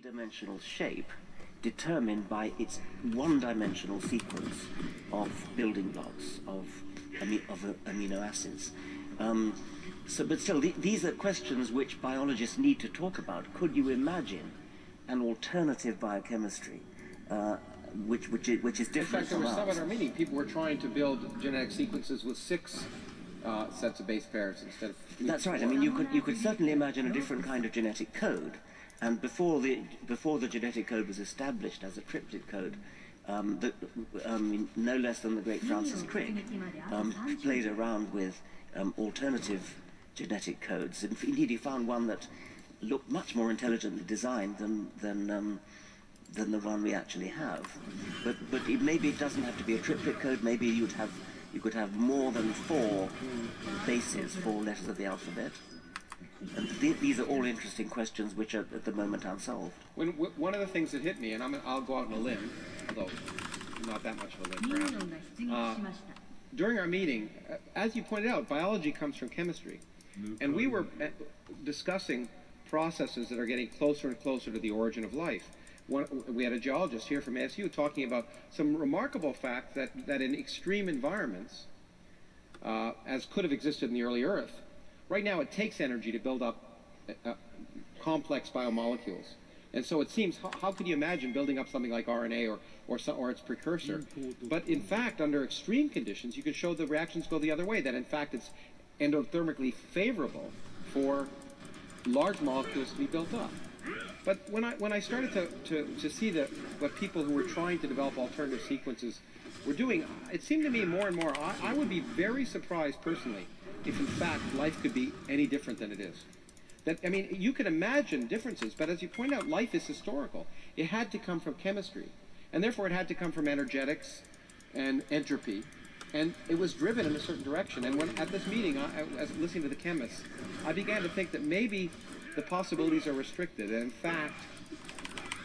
three-dimensional shape determined by its one-dimensional sequence of building blocks of amino acids. But still, these are questions which biologists need to talk about. Could you imagine an alternative biochemistry which is different from ours? In fact, there was some at our meeting. People were trying to build genetic sequences with 6 sets of base pairs instead of 3. That's right. I mean, you could certainly imagine a different kind of genetic code. And before the genetic code was established as a triplet code, no less than the great Francis Crick played around with alternative genetic codes. Indeed, he found one that looked much more intelligently designed than the one we actually have. But maybe it doesn't have to be a triplet code. Maybe you could have more than 4 bases, 4 letters of the alphabet. And these are all interesting questions which are at the moment unsolved. One of the things that hit me, and I'll go out on a limb, although not that much of a limb perhaps, during our meeting, as you pointed out, biology comes from chemistry. And we were discussing processes that are getting closer and closer to the origin of life. We had a geologist here from ASU talking about some remarkable fact that in extreme environments, as could have existed in the early Earth, right now it takes energy to build up complex biomolecules. And so it seems, how could you imagine building up something like RNA or its precursor? But in fact, under extreme conditions, you can show the reactions go the other way, that in fact it's endothermically favorable for large molecules to be built up. But when I started to see what people who were trying to develop alternative sequences were doing, it seemed to me more and more, I would be very surprised personally if in fact life could be any different than it is. I mean, you can imagine differences, but as you point out, life is historical. It had to come from chemistry, and therefore it had to come from energetics and entropy, and it was driven in a certain direction. And at this meeting, as listening to the chemists, I began to think that maybe the possibilities are restricted, and in fact,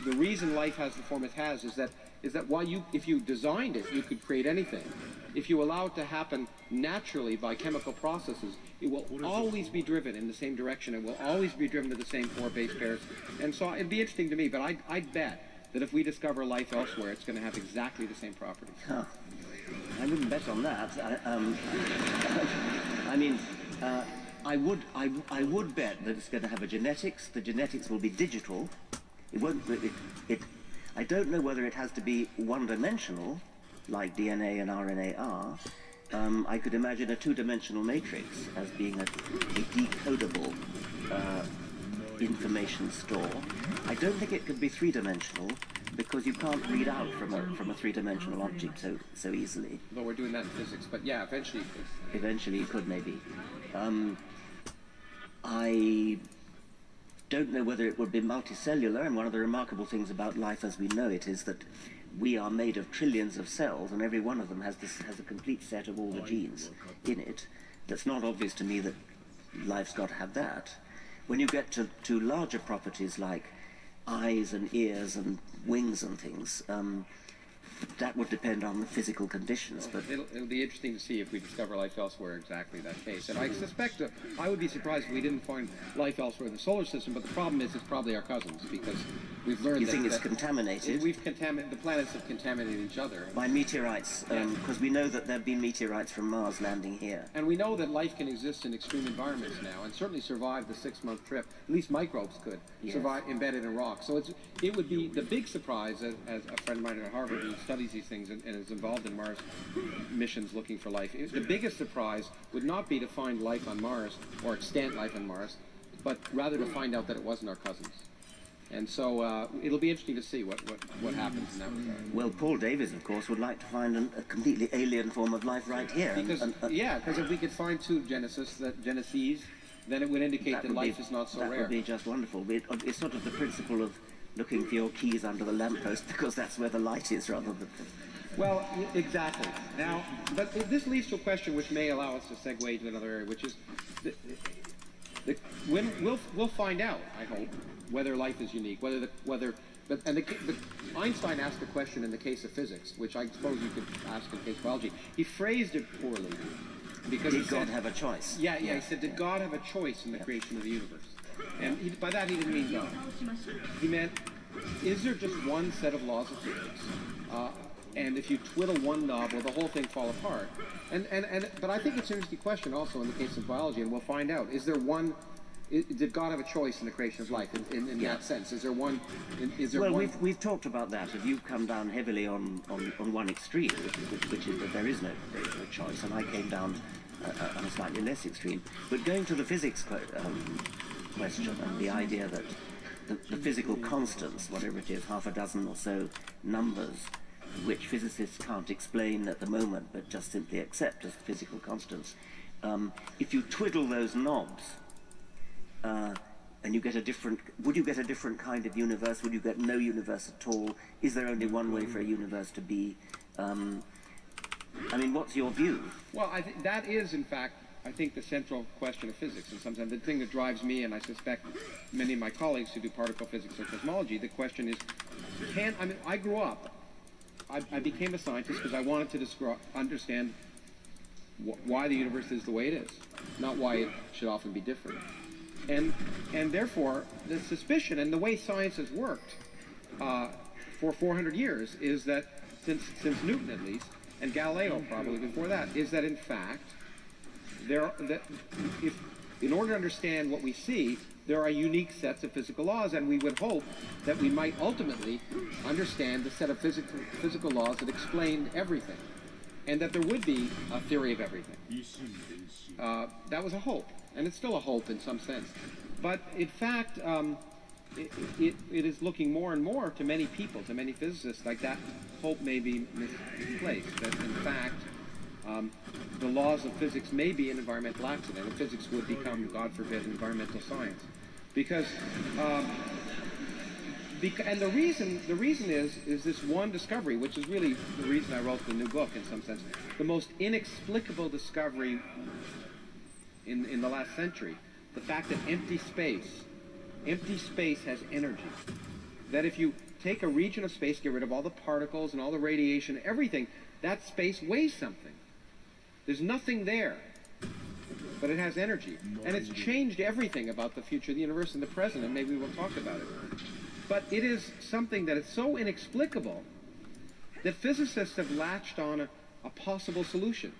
the reason life has the form it has is that if you designed it, you could create anything. If you allow it to happen naturally by chemical processes, it will always be driven in the same direction. It will always be driven to the same 4 base pairs. And so it'd be interesting to me, but I'd bet that if we discover life elsewhere, it's going to have exactly the same properties. Huh. I wouldn't bet on that. I would bet that it's going to have a genetics. The genetics will be digital. It won't. I don't know whether it has to be one-dimensional, like DNA and RNA are. I could imagine a 2-dimensional matrix as being a decodable information store. I don't think it could be 3-dimensional because you can't read out from a 3-dimensional object so easily. Well, we're doing that in physics, but yeah, eventually you could. Eventually you could, maybe. I don't know whether it would be multicellular, and one of the remarkable things about life as we know it is that we are made of trillions of cells, and every one of them has a complete set of all the genes in it. That's not obvious to me that life's got to have that. When you get to larger properties like eyes and ears and wings and things, that would depend on the physical conditions. But it'll be interesting to see if we discover life elsewhere exactly that case. And I suspect I would be surprised if we didn't find life elsewhere in the solar system. But the problem is, it's probably our cousins, because we've learned you think it's contaminated. The planets have contaminated each other by meteorites, because we know that there have been meteorites from Mars landing here. And we know that life can exist in extreme environments now, and certainly survive the 6-month trip. At least microbes could survive embedded in rock. So it would be the big surprise, as a friend of mine at Harvard who studies these things and is involved in Mars missions looking for life. The biggest surprise would not be to find life on Mars or extant life on Mars, but rather to find out that it wasn't our cousins. And so it'll be interesting to see what happens in that regard. Well, Paul Davies, of course, would like to find a completely alien form of life right here. Because if we could find 2 geneses, then it would indicate that life is not so rare. That would be just wonderful. It's sort of the principle of looking for your keys under the lamppost, because that's where the light is rather than... Well, exactly. Now, but this leads to a question which may allow us to segue to another area, which is, when we'll find out, I hope, whether life is unique, Einstein asked a question in the case of physics, which I suppose you could ask in the case of biology. He phrased it poorly, because did God have a choice? Yeah. He said, did God have a choice in the creation of the universe? And by that he didn't mean God. He meant, is there just one set of laws of physics? And if you twiddle one knob, will the whole thing fall apart? But I think it's an interesting question also in the case of biology, and we'll find out. Is there one? Did God have a choice in the creation of life in that sense? Is there one? We've talked about that. If you've come down heavily on one extreme, which is that there is no choice, and I came down on a slightly less extreme. But going to the physics question and the idea that the physical constants, whatever it is, half a dozen or so numbers, which physicists can't explain at the moment, but just simply accept as physical constants. If you twiddle those knobs, and you get would you get a different kind of universe? Would you get no universe at all? Is there only one way for a universe to be? I mean, what's your view? Well, I think that is, in fact, I think the central question of physics, and sometimes the thing that drives me, and I suspect many of my colleagues who do particle physics or cosmology, the question is, I grew up, I became a scientist because I wanted to understand why the universe is the way it is, not why it should often be different. And therefore, the suspicion, and the way science has worked for 400 years, is that, since Newton at least, and Galileo probably before that, is that in fact, in order to understand what we see, there are unique sets of physical laws, and we would hope that we might ultimately understand the set of physical laws that explained everything, and that there would be a theory of everything. That was a hope, and it's still a hope in some sense. But in fact, it is looking more and more to many people, to many physicists, like that hope may be misplaced, that in fact, the laws of physics may be an environmental accident, and physics would become, God forbid, environmental science. Because, and the reason is this one discovery, which is really the reason I wrote the new book in some sense, the most inexplicable discovery in the last century, the fact that empty space has energy. That if you take a region of space, get rid of all the particles and all the radiation, everything, that space weighs something. There's nothing there, but it has energy. And it's changed everything about the future of the universe and the present, and maybe we'll talk about it. But it is something that is so inexplicable that physicists have latched on a possible solution,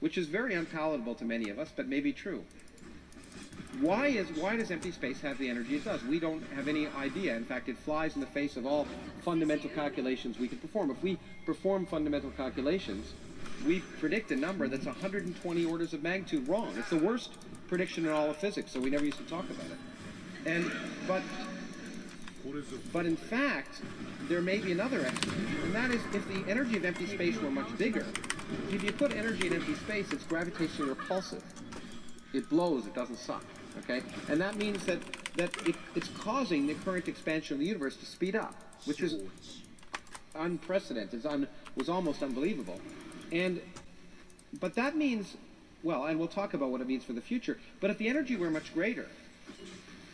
which is very unpalatable to many of us, but may be true. Why does empty space have the energy it does? We don't have any idea. In fact, it flies in the face of all fundamental calculations we can perform. If we perform fundamental calculations, we predict a number that's 120 orders of magnitude wrong. It's the worst prediction in all of physics, so we never used to talk about it. But in fact, there may be another explanation, and that is if the energy of empty space were much bigger. If you put energy in empty space, it's gravitationally repulsive. It blows, it doesn't suck. Okay? And that means that it's causing the current expansion of the universe to speed up, which is unprecedented, was almost unbelievable. But that means, well, and we'll talk about what it means for the future, but if the energy were much greater,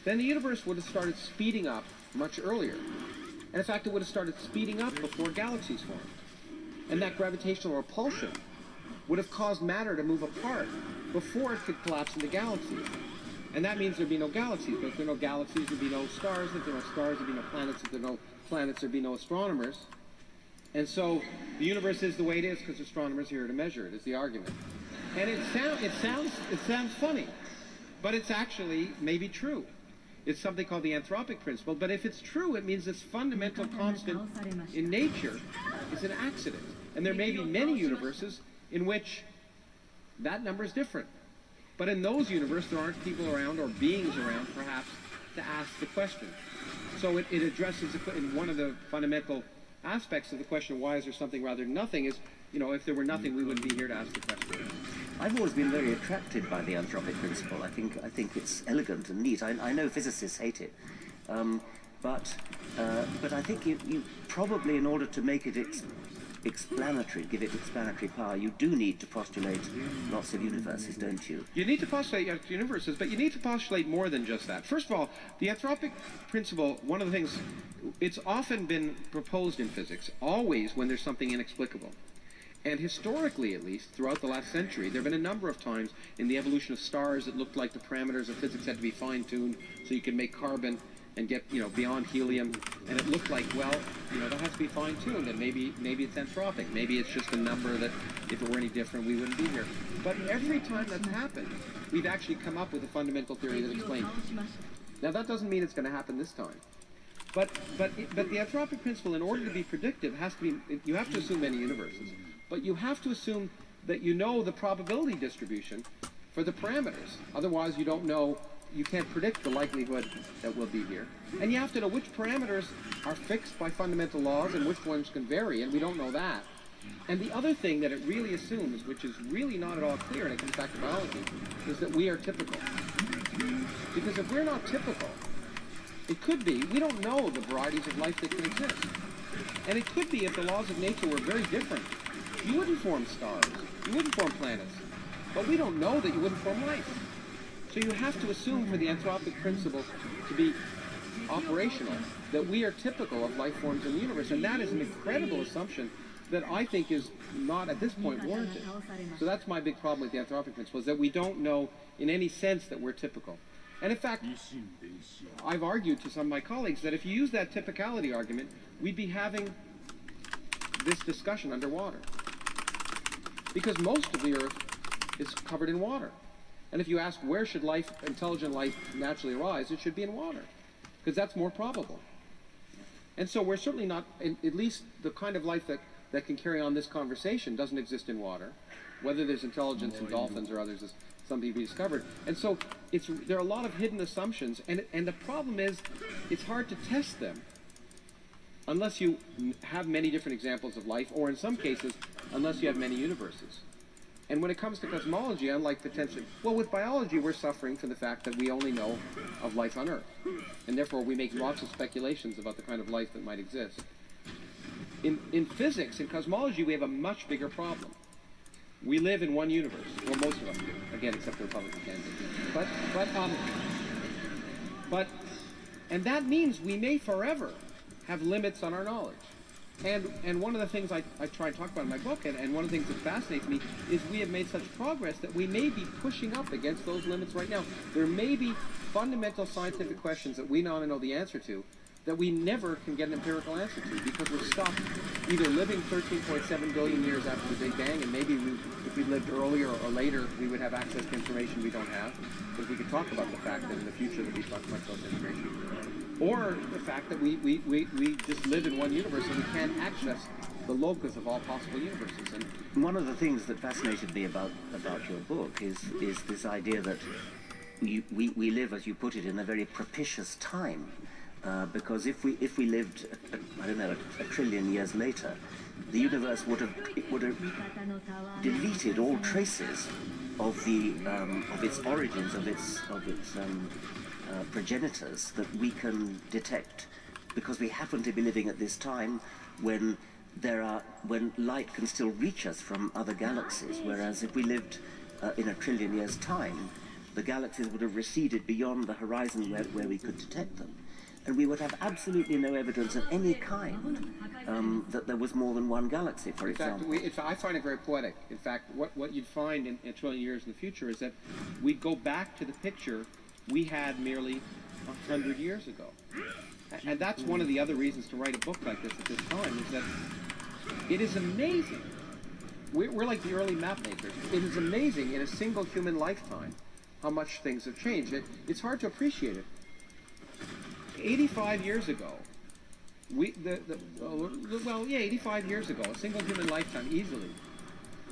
then the universe would have started speeding up much earlier. And in fact, it would have started speeding up before galaxies formed. And that gravitational repulsion would have caused matter to move apart before it could collapse into galaxies. And that means there'd be no galaxies. But if there are no galaxies, there'd be no stars. If there are no stars, there'd be no planets. If there are no planets, there'd be no astronomers. And so the universe is the way it is because astronomers are here to measure it, is the argument. And it sounds funny, but it's actually maybe true. It's something called the anthropic principle, but if it's true, it means this fundamental constant in nature is an accident. And there may be many universes in which that number is different. But in those universes, there aren't people around or beings around, perhaps, to ask the question. So it addresses, in one of the fundamental aspects of the question, why is there something rather than nothing, is, if there were nothing, we wouldn't be here to ask the question. I've always been very attracted by the anthropic principle. I think it's elegant and neat. I know physicists hate it, but I think you probably, in order to make it explanatory, give it explanatory power, you do need to postulate lots of universes, don't you? You need to postulate universes, but you need to postulate more than just that. First of all, the anthropic principle, one of the things, it's often been proposed in physics, always when there's something inexplicable. And historically, at least, throughout the last century, there have been a number of times in the evolution of stars it looked like the parameters of physics had to be fine-tuned so you could make carbon. and get, you know, beyond helium, and it looked like, well, you know, that has to be fine-tuned, and maybe it's anthropic. Maybe it's just a number that if it were any different, we wouldn't be here. But every time that's happened, we've actually come up with a fundamental theory that explains it. Now, that doesn't mean it's going to happen this time. But the anthropic principle, in order to be predictive, has to be, you have to assume many universes, but you have to assume that you know the probability distribution for the parameters. Otherwise, you don't know, you can't predict the likelihood that we'll be here. And you have to know which parameters are fixed by fundamental laws and which ones can vary, and we don't know that. And the other thing that it really assumes, which is really not at all clear, and it comes back to biology, is that we are typical. Because if we're not typical, it could be, we don't know the varieties of life that can exist. And it could be if the laws of nature were very different. You wouldn't form stars, you wouldn't form planets, but we don't know that you wouldn't form life. So you have to assume for the anthropic principle to be operational that we are typical of life forms in the universe, and that is an incredible assumption that I think is not at this point warranted. So that's my big problem with the anthropic principle, is that we don't know in any sense that we're typical. And in fact, I've argued to some of my colleagues that if you use that typicality argument, we'd be having this discussion underwater. Because most of the Earth is covered in water. And if you ask where should life, intelligent life, naturally arise, it should be in water, because that's more probable. And so we're certainly not, at least the kind of life that can carry on this conversation doesn't exist in water. Whether there's intelligence in dolphins or others is something to be discovered. And so there are a lot of hidden assumptions, and the problem is it's hard to test them unless you have many different examples of life, or in some cases, unless you have many universes. And when it comes to cosmology, unlike potentially, well, with biology, we're suffering from the fact that we only know of life on Earth. And therefore, we make lots of speculations about the kind of life that might exist. In physics, in cosmology, we have a much bigger problem. We live in one universe. Well, most of us do. Again, except the Republican candidate. And that means we may forever have limits on our knowledge. And one of the things I try and talk about in my book, and one of the things that fascinates me, is we have made such progress that we may be pushing up against those limits right now. There may be fundamental scientific questions that we now know the answer to that we never can get an empirical answer to, because we're stuck either living 13.7 billion years after the Big Bang, and maybe if we lived earlier or later, we would have access to information we don't have, because we could talk about the fact that in the future there'll be much less information. Or the fact that we just live in one universe and we can't access the locus of all possible universes. And one of the things that fascinated me about your book is this idea that we live, as you put it, in a very propitious time. Because if we lived, I don't know, a trillion years later, the universe would have deleted all traces of its origins, of its progenitors that we can detect, because we happen to be living at this time when light can still reach us from other galaxies. Whereas if we lived in a trillion years' time, the galaxies would have receded beyond the horizon where we could detect them. And we would have absolutely no evidence of any kind that there was more than one galaxy, for example. In fact, I find it very poetic. In fact, what you'd find in a trillion years in the future is that we'd go back to the picture we had merely 100 years ago. And that's one of the other reasons to write a book like this at this time, is that it is amazing. We're like the early map makers. It is amazing in a single human lifetime how much things have changed. It's hard to appreciate it. 85 years ago, 85 years ago, a single human lifetime, easily,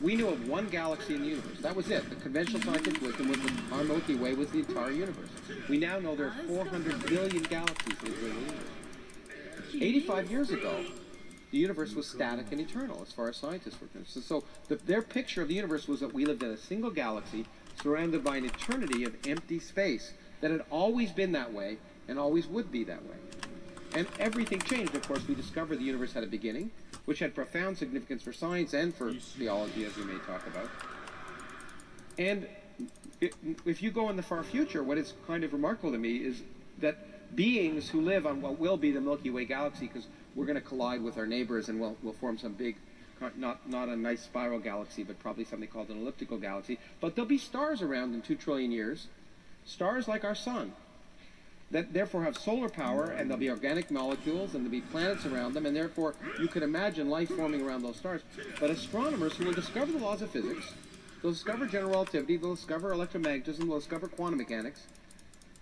we knew of one galaxy in the universe. That was it. The conventional scientific wisdom was that our Milky Way was the entire universe. We now know there are 400 billion galaxies in the universe. 85 years ago, the universe was static and eternal, as far as scientists were concerned. So their picture of the universe was that we lived in a single galaxy surrounded by an eternity of empty space, that had always been that way and always would be that way. And everything changed. Of course, we discovered the universe had a beginning, which had profound significance for science and for theology, as we may talk about. And if you go in the far future, what is kind of remarkable to me is that beings who live on what will be the Milky Way galaxy, because we're going to collide with our neighbors and we'll form some big, not a nice spiral galaxy, but probably something called an elliptical galaxy, but there'll be stars around in 2 trillion years, stars like our sun. that therefore have solar power, and there'll be organic molecules, and there'll be planets around them, and therefore you could imagine life forming around those stars. But astronomers who will discover the laws of physics, they'll discover general relativity, they'll discover electromagnetism, they'll discover quantum mechanics,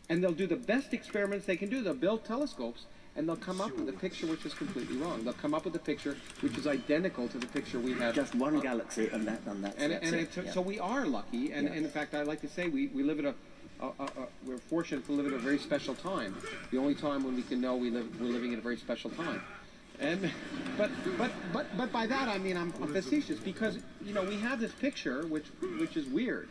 and they'll do the best experiments they can do. They'll build telescopes, and they'll come up with a picture which is completely wrong. They'll come up with a picture which is identical to the picture we have. Just one galaxy, and that's it. So we are lucky, and in fact, I like to say we live at we're fortunate to live at a very special time. The only time when we can know we're living at a very special time. And but by that I mean I'm facetious, because we have this picture which is weird,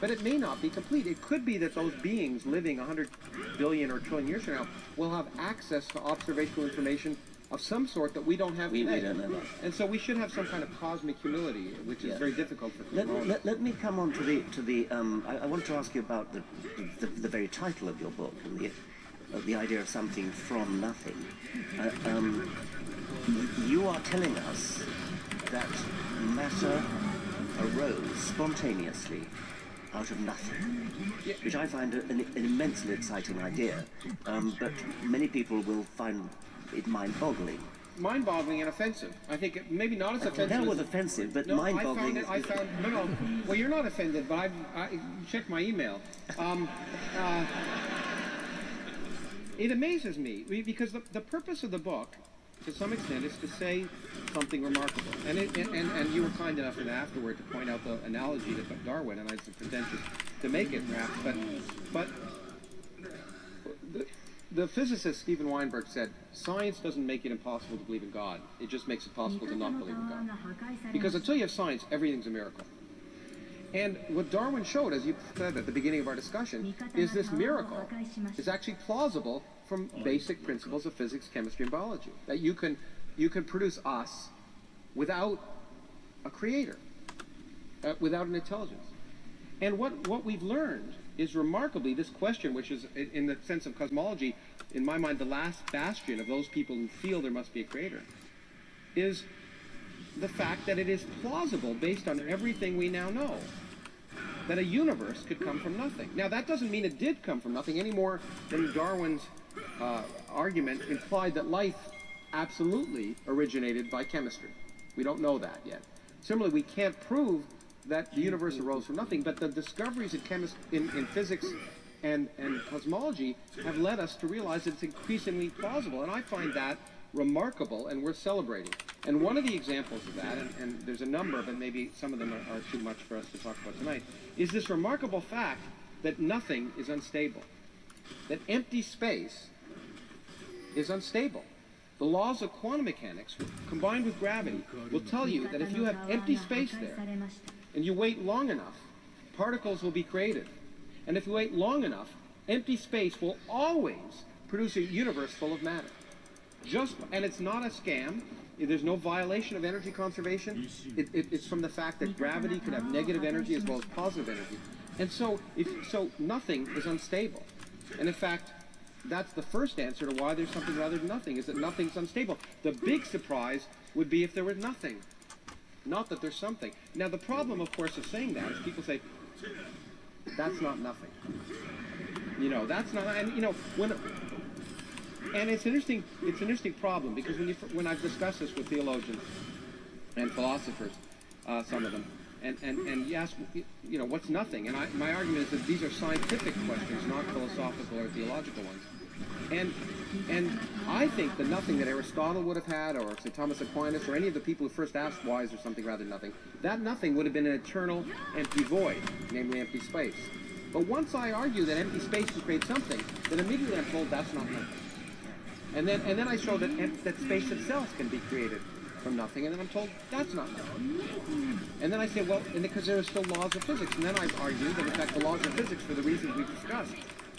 but it may not be complete. It could be that those beings living 100 billion or trillion years from now will have access to observational information of some sort that we don't have today. We don't know that. And so we should have some kind of cosmic humility, which is very difficult for cosmology. Let me come on to the I want to ask you about the very title of your book, and the idea of something from nothing. You are telling us that matter arose spontaneously out of nothing, which I find an immensely exciting idea, but many people will find it mind-boggling. Mind-boggling and offensive. I think maybe not as offensive. That was offensive, but mind-boggling. Well, you're not offended, but I checked my email. It amazes me because the purpose of the book, to some extent, is to say something remarkable. And you were kind enough afterward to point out the analogy to Darwin, and I was pretentious to make it, perhaps. But the physicist Steven Weinberg said, science doesn't make it impossible to believe in God. It just makes it possible to not believe in God. Because until you have science, everything's a miracle. And what Darwin showed, as you said at the beginning of our discussion, is this miracle is actually plausible from basic principles of physics, chemistry, and biology. That you can produce us without a creator, without an intelligence. And what we've learned is remarkably this question, which is, in the sense of cosmology, in my mind, the last bastion of those people who feel there must be a creator, is the fact that it is plausible, based on everything we now know, that a universe could come from nothing. Now, that doesn't mean it did come from nothing any more than Darwin's argument implied that life absolutely originated by chemistry. We don't know that yet. Similarly, we can't prove that the universe arose from nothing, but the discoveries in physics and cosmology have led us to realize that it's increasingly plausible, and I find that remarkable and worth celebrating. And one of the examples of that, and there's a number, but maybe some of them are too much for us to talk about tonight, is this remarkable fact that nothing is unstable, that empty space is unstable. The laws of quantum mechanics, combined with gravity, will tell you that if you have empty space there, and you wait long enough, particles will be created. And if you wait long enough, empty space will always produce a universe full of matter. And it's not a scam. There's no violation of energy conservation. It's from the fact that gravity can have negative energy as well as positive energy. And so nothing is unstable. And in fact, that's the first answer to why there's something rather than nothing, is that nothing's unstable. The big surprise would be if there was nothing. Not that there's something. Now, the problem, of course, of saying that is people say, that's not nothing. That's not, and and it's an interesting problem, because when I've discussed this with theologians and philosophers, some of them, and you ask, what's nothing? And my argument is that these are scientific questions, not philosophical or theological ones. And I think the nothing that Aristotle would have had, or St. Thomas Aquinas, or any of the people who first asked why is there something rather than nothing, that nothing would have been an eternal empty void, namely empty space. But once I argue that empty space can create something, then immediately I'm told that's not nothing. And then I show that space itself can be created from nothing, and then I'm told that's not nothing. And then I say, well, because there are still laws of physics. And then I argue that in fact the laws of physics, for the reasons we've discussed,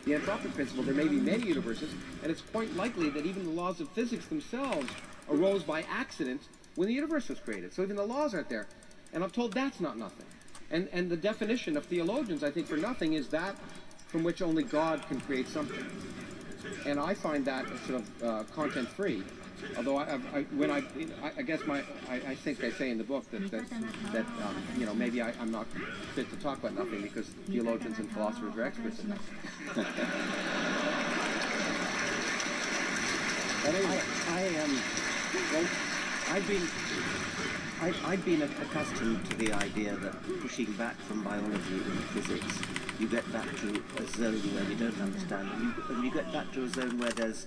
the anthropic principle, there may be many universes, and it's quite likely that even the laws of physics themselves arose by accident when the universe was created. So even the laws aren't there. And I'm told that's not nothing. And the definition of theologians, I think, for nothing is that from which only God can create something. And I find that sort of content-free. Although I think I say in the book that maybe I'm not fit to talk about nothing, because theologians and philosophers are experts in that. Well, I've been accustomed to the idea that pushing back from biology into physics, you get back to a zone where you don't understand, and you get back to a zone where there's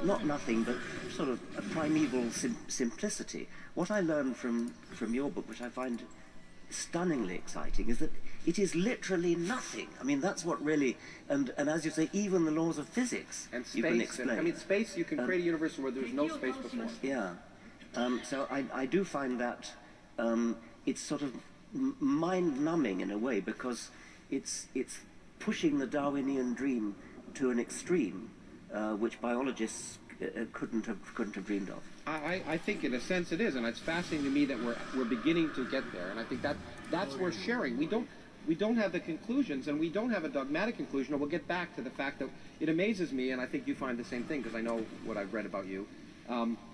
not nothing, but sort of a primeval simplicity. What I learned from your book, which I find stunningly exciting, is that it is literally nothing. I mean, that's what really, and as you say, even the laws of physics and space, you can explain. Space, you can create a universe where there's no space before. Yeah. So I do find that it's sort of mind-numbing in a way, because it's pushing the Darwinian dream to an extreme, which biologists couldn't have dreamed of. I think in a sense it is, and it's fascinating to me that we're beginning to get there, and I think that's worth sharing. We don't have the conclusions, and we don't have a dogmatic conclusion, and we'll get back to the fact that it amazes me, and I think you find the same thing, because I know what I've read about you,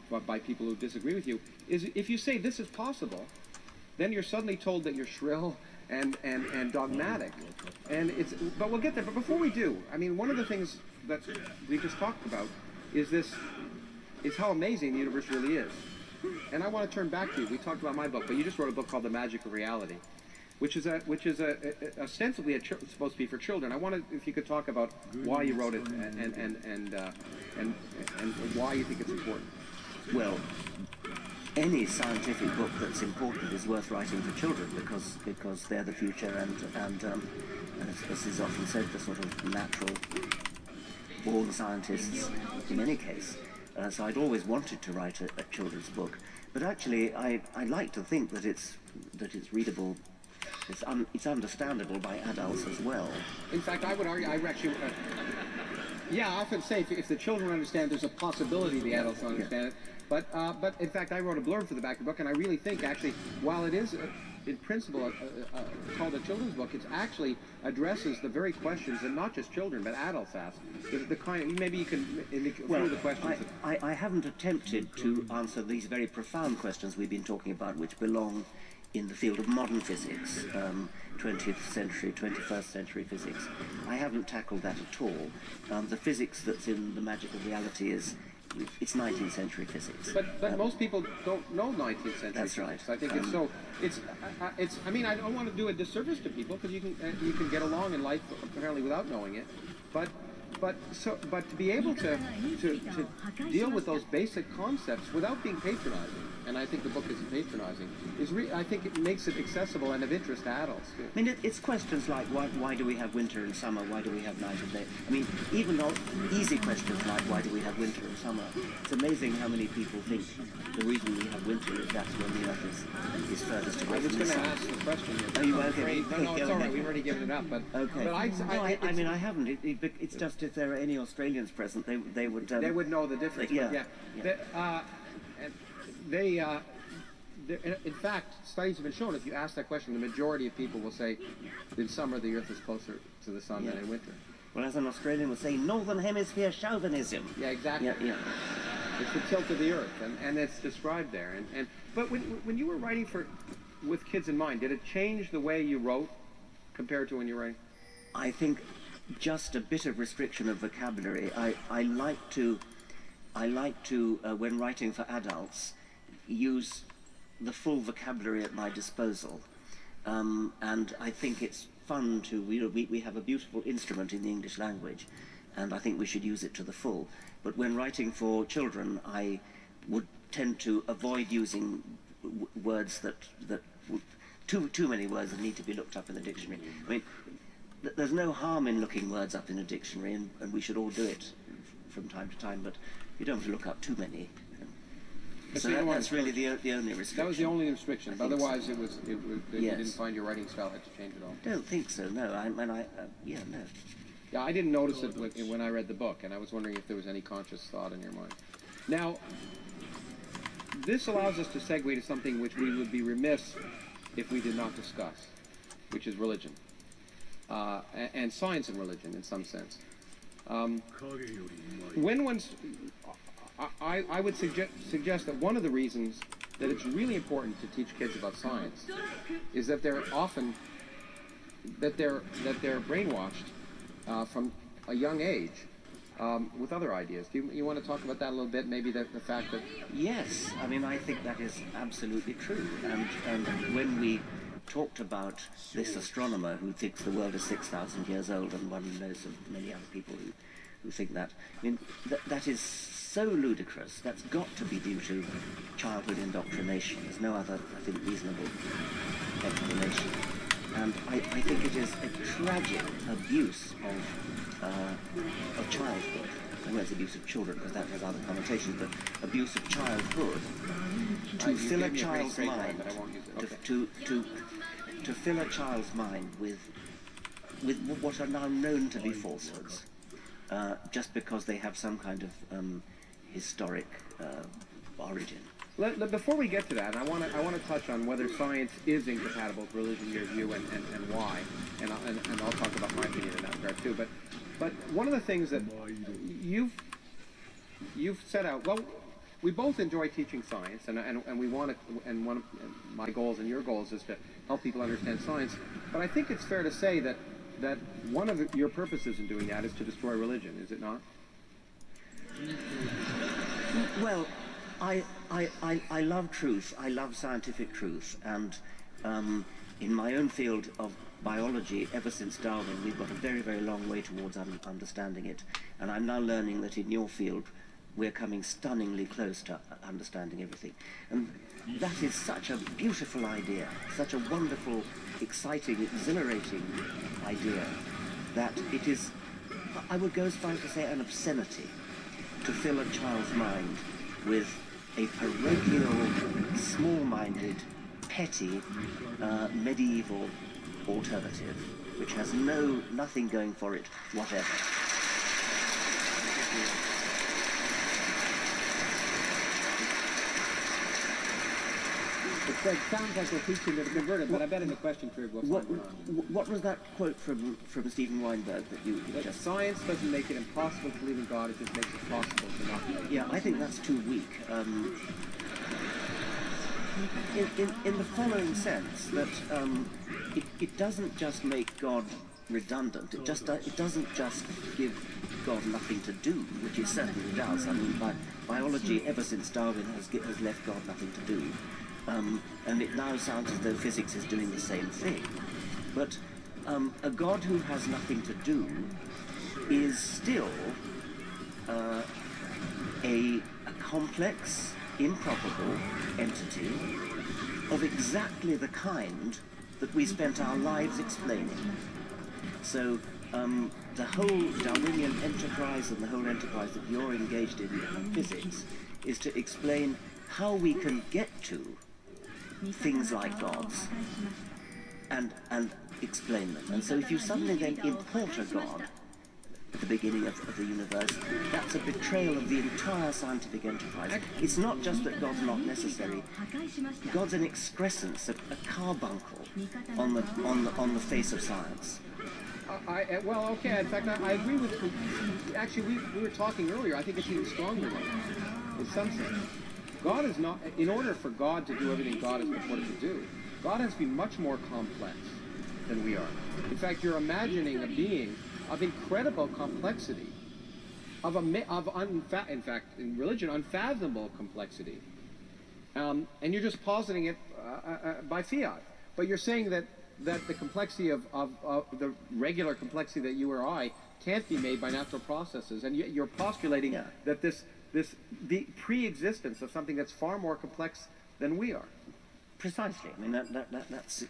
but by people who disagree with you, is if you say this is possible, then you're suddenly told that you're shrill and dogmatic. But we'll get there. But before we do, I mean, one of the things that we just talked about is how amazing the universe really is. And I want to turn back to you. We talked about my book, but you just wrote a book called The Magic of Reality, which is ostensibly supposed to be for children. I wanted, if you could talk about why you wrote it and why you think it's important. Well, any scientific book that's important is worth writing for children, because they're the future, and as is often said, the sort of natural born scientists in any case. So I'd always wanted to write a children's book, but actually I like to think that it's readable. It's understandable by adults as well. In fact, I would argue, I often say if the children understand, there's a possibility the adults don't understand it. But in fact, I wrote a blurb for the back of the book, and I really think, actually, while it is, in principle, called a children's book, it actually addresses the very questions that not just children, but adults ask. The kind, maybe you can, through the questions. I haven't attempted to answer these very profound questions we've been talking about, which belong in the field of modern physics, 20th century, 21st century physics. I haven't tackled that at all. The physics that's in The Magic of Reality it's 19th century physics. But most people don't know 19th century that's physics. Right. I think it's I mean, I don't want to do a disservice to people, because you can get along in life apparently without knowing it, but to be able to deal with those basic concepts without being patronizing, and I think the book isn't patronizing, I think it makes it accessible and of interest to adults. I mean, it's questions like why do we have winter and summer? Why do we have night and day? I mean, even though easy questions like why do we have winter and summer? It's amazing how many people think the reason we have winter is that's when the Earth is furthest away from the sun. I was going to ask the question. Oh, you were okay. No, it's all right. We've already given it up. But okay. But I mean, I haven't. It's just if there are any Australians present, they would. They would know the difference. Yeah. In fact, studies have been shown, if you ask that question, the majority of people will say in summer the Earth is closer to the sun than in winter. Well, as an Australian would say, Northern Hemisphere chauvinism. Yeah, exactly. Yeah. It's the tilt of the Earth, and it's described there. But when you were writing with kids in mind, did it change the way you wrote compared to when you were writing? I think just a bit of restriction of vocabulary. I like to when writing for adults, use the full vocabulary at my disposal, and I think it's fun to we have a beautiful instrument in the English language, and I think we should use it to the full. But when writing for children, I would tend to avoid using words that too many words that need to be looked up in the dictionary. I mean, there's no harm in looking words up in a dictionary, and we should all do it from time to time, but you don't have to look up too many. So that's really the only restriction. That was the only restriction. Otherwise, so. You Yes. didn't find your writing style had to change at all. Don't think so. No, no. Yeah, I didn't notice it when I read the book, and I was wondering if there was any conscious thought in your mind. Now, this allows us to segue to something which we would be remiss if we did not discuss, which is religion, and science and religion in some sense. I would suggest that one of the reasons that it's really important to teach kids about science is that they're often that they're brainwashed from a young age with other ideas. Do you want to talk about that a little bit? Maybe the fact that... Yes, I mean, I think that is absolutely true. And when we talked about this astronomer who thinks the world is 6,000 years old, and one knows of many other people who think that, I mean, that is so ludicrous. That's got to be due to childhood indoctrination. There's no other, I think, reasonable explanation. And I think it is a tragic abuse of childhood. I know it's abuse of children, because that has other connotations, but abuse of childhood to fill a child's mind, to fill a child's mind with what are now known to be falsehoods, just because they have some kind of historic origin. Before we get to that, I want to touch on whether science is incompatible with religion in your view, and why, and I'll talk about my opinion in that regard too. But one of the things that you've set out, well, we both enjoy teaching science, and we want to, and one of my goals and your goals is to help people understand science. But I think it's fair to say that one of your purposes in doing that is to destroy religion, is it not? Well, I love truth. I love scientific truth, and in my own field of biology, ever since Darwin, we've got a very, very long way towards understanding it. And I'm now learning that in your field, we're coming stunningly close to understanding everything. And that is such a beautiful idea, such a wonderful, exciting, exhilarating idea, that it is, I would go as far as to say, an obscenity to fill a child's mind with a parochial, small-minded, petty, medieval alternative, which has nothing going for it whatever. It sounds like we're teaching to the converted, but I bet in the question period we'll find what was that quote from Stephen Weinberg that you just... Science doesn't make it impossible to believe in God, it just makes it possible to not believe. Yeah, I think that's too weak. In the following sense, that it doesn't just make God redundant, it doesn't just give God nothing to do, which it certainly does. I mean, biology, ever since Darwin, has left God nothing to do. And it now sounds as though physics is doing the same thing. But a God who has nothing to do is still a complex, improbable entity of exactly the kind that we spent our lives explaining. So the whole Darwinian enterprise and the whole enterprise that you're engaged in physics is to explain how we can get to things like gods and explain them. And so if you suddenly then import a god at the beginning of the universe, that's a betrayal of the entire scientific enterprise. It's not just that God's not necessary. God's an excrescence, a carbuncle on the face of science. Well, okay, in fact, I agree with you. Actually, we were talking earlier, I think it's even stronger than that, in some sense. God is not, in order for God to do everything God is purported to do, God has to be much more complex than we are. In fact, you're imagining a being of incredible complexity, in fact, in religion, unfathomable complexity. And you're just positing it by fiat. But you're saying that the complexity of the regular complexity that you or I can't be made by natural processes. And you're postulating that the pre-existence of something that's far more complex than we are. Precisely. I mean, that's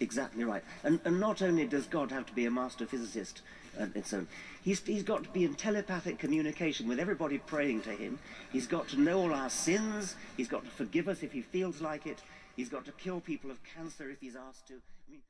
exactly right. And not only does God have to be a master physicist and so on, he's got to be in telepathic communication with everybody praying to him. He's got to know all our sins. He's got to forgive us if he feels like it. He's got to cure people of cancer if he's asked to. I mean,